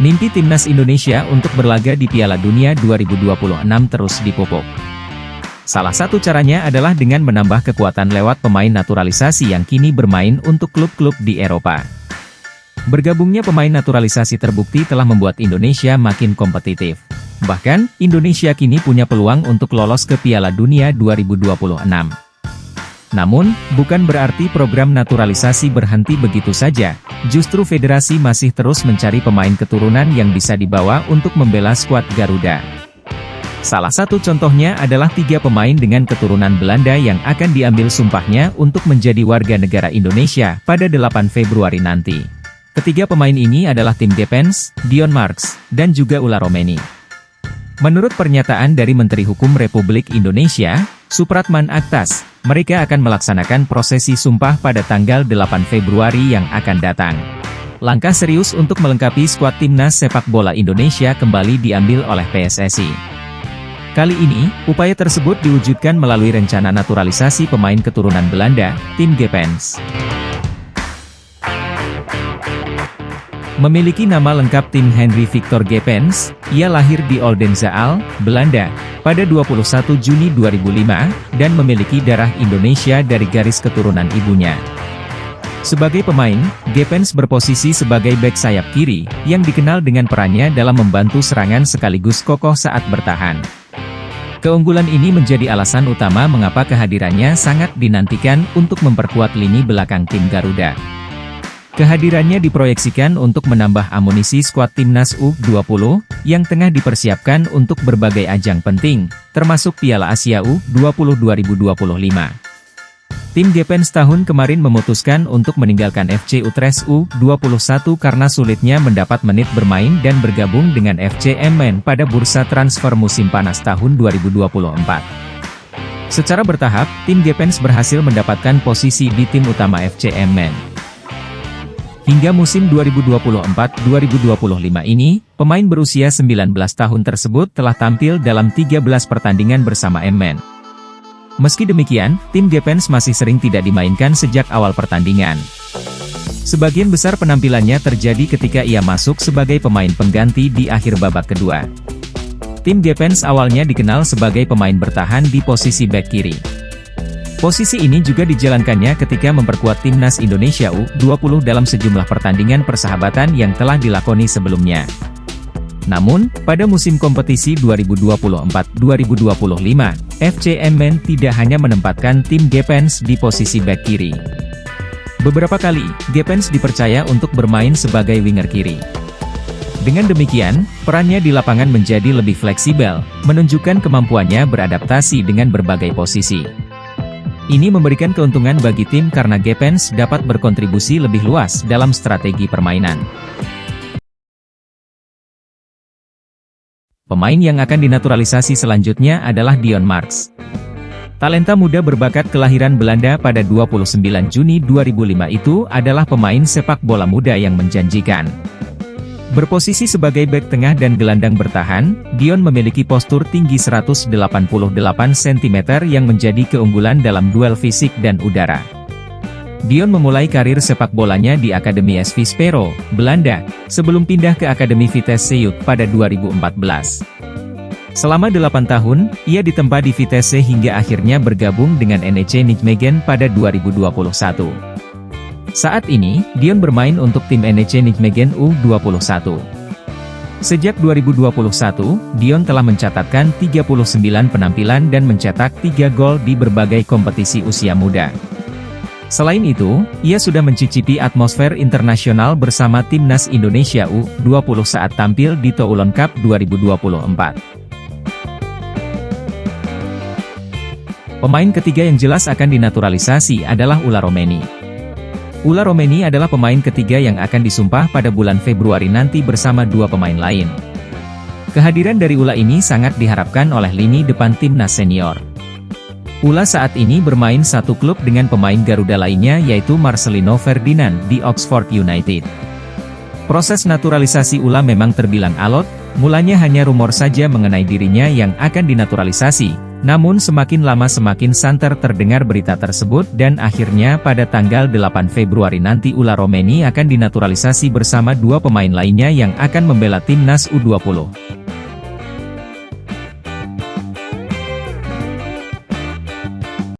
Mimpi timnas Indonesia untuk berlaga di Piala Dunia 2026 terus dipupuk. Salah satu caranya adalah dengan menambah kekuatan lewat pemain naturalisasi yang kini bermain untuk klub-klub di Eropa. Bergabungnya pemain naturalisasi terbukti telah membuat Indonesia makin kompetitif. Bahkan, Indonesia kini punya peluang untuk lolos ke Piala Dunia 2026. Namun, bukan berarti program naturalisasi berhenti begitu saja. Justru federasi masih terus mencari pemain keturunan yang bisa dibawa untuk membela skuad Garuda. Salah satu contohnya adalah 3 pemain dengan keturunan Belanda yang akan diambil sumpahnya untuk menjadi warga negara Indonesia pada 8 Februari nanti. Ketiga pemain ini adalah Tim Gepens, Dion Marks, dan juga Ula Romeni. Menurut pernyataan dari Menteri Hukum Republik Indonesia, Supratman Aktas, mereka akan melaksanakan prosesi sumpah pada tanggal 8 Februari yang akan datang. Langkah serius untuk melengkapi skuad timnas sepak bola Indonesia kembali diambil oleh PSSI. Kali ini, upaya tersebut diwujudkan melalui rencana naturalisasi pemain keturunan Belanda, Tim Gepens. Memiliki nama lengkap Tim Henry Victor Gepens, ia lahir di Oldenzaal, Belanda, pada 21 Juni 2005, dan memiliki darah Indonesia dari garis keturunan ibunya. Sebagai pemain, Gepens berposisi sebagai bek sayap kiri, yang dikenal dengan perannya dalam membantu serangan sekaligus kokoh saat bertahan. Keunggulan ini menjadi alasan utama mengapa kehadirannya sangat dinantikan untuk memperkuat lini belakang tim Garuda. Kehadirannya diproyeksikan untuk menambah amunisi skuad timnas U20, yang tengah dipersiapkan untuk berbagai ajang penting, termasuk Piala Asia U20 2025. Tim Gepens tahun kemarin memutuskan untuk meninggalkan FC Utrecht U21 karena sulitnya mendapat menit bermain dan bergabung dengan FC Emmen pada bursa transfer musim panas tahun 2024. Secara bertahap, tim Gepens berhasil mendapatkan posisi di tim utama FC Emmen. Hingga musim 2024-2025 ini, pemain berusia 19 tahun tersebut telah tampil dalam 13 pertandingan bersama Emmen. Meski demikian, tim Gepens masih sering tidak dimainkan sejak awal pertandingan. Sebagian besar penampilannya terjadi ketika ia masuk sebagai pemain pengganti di akhir babak kedua. Tim Gepens awalnya dikenal sebagai pemain bertahan di posisi bek kiri. Posisi ini juga dijalankannya ketika memperkuat timnas Indonesia U20 dalam sejumlah pertandingan persahabatan yang telah dilakoni sebelumnya. Namun, pada musim kompetisi 2024-2025, FC Emmen tidak hanya menempatkan tim Gepens di posisi bek kiri. Beberapa kali, Gepens dipercaya untuk bermain sebagai winger kiri. Dengan demikian, perannya di lapangan menjadi lebih fleksibel, menunjukkan kemampuannya beradaptasi dengan berbagai posisi. Ini memberikan keuntungan bagi tim karena Gepens dapat berkontribusi lebih luas dalam strategi permainan. Pemain yang akan dinaturalisasi selanjutnya adalah Dion Marks. Talenta muda berbakat kelahiran Belanda pada 29 Juni 2005 itu adalah pemain sepak bola muda yang menjanjikan. Berposisi sebagai bek tengah dan gelandang bertahan, Dion memiliki postur tinggi 188 cm yang menjadi keunggulan dalam duel fisik dan udara. Dion memulai karir sepak bolanya di Akademi SV Spero, Belanda, sebelum pindah ke Akademi Vitesse Youth pada 2014. Selama 8 tahun, ia ditempa di Vitesse hingga akhirnya bergabung dengan NEC Nijmegen pada 2021. Saat ini, Dion bermain untuk tim NEC Nijmegen U21. Sejak 2021, Dion telah mencatatkan 39 penampilan dan mencetak 3 gol di berbagai kompetisi usia muda. Selain itu, ia sudah mencicipi atmosfer internasional bersama timnas Indonesia U20 saat tampil di Toulon Cup 2024. Pemain ketiga yang jelas akan dinaturalisasi adalah Ula Romeni. Ula Romeni adalah pemain ketiga yang akan disumpah pada bulan Februari nanti bersama 2 pemain lain. Kehadiran dari Ula ini sangat diharapkan oleh lini depan timnas senior. Ula saat ini bermain satu klub dengan pemain Garuda lainnya yaitu Marcelino Ferdinand di Oxford United. Proses naturalisasi Ula memang terbilang alot, mulanya hanya rumor saja mengenai dirinya yang akan dinaturalisasi, Namun semakin lama semakin santer terdengar berita tersebut dan akhirnya pada tanggal 8 Februari nanti Ula Romeni akan dinaturalisasi bersama dua pemain lainnya yang akan membela timnas U20.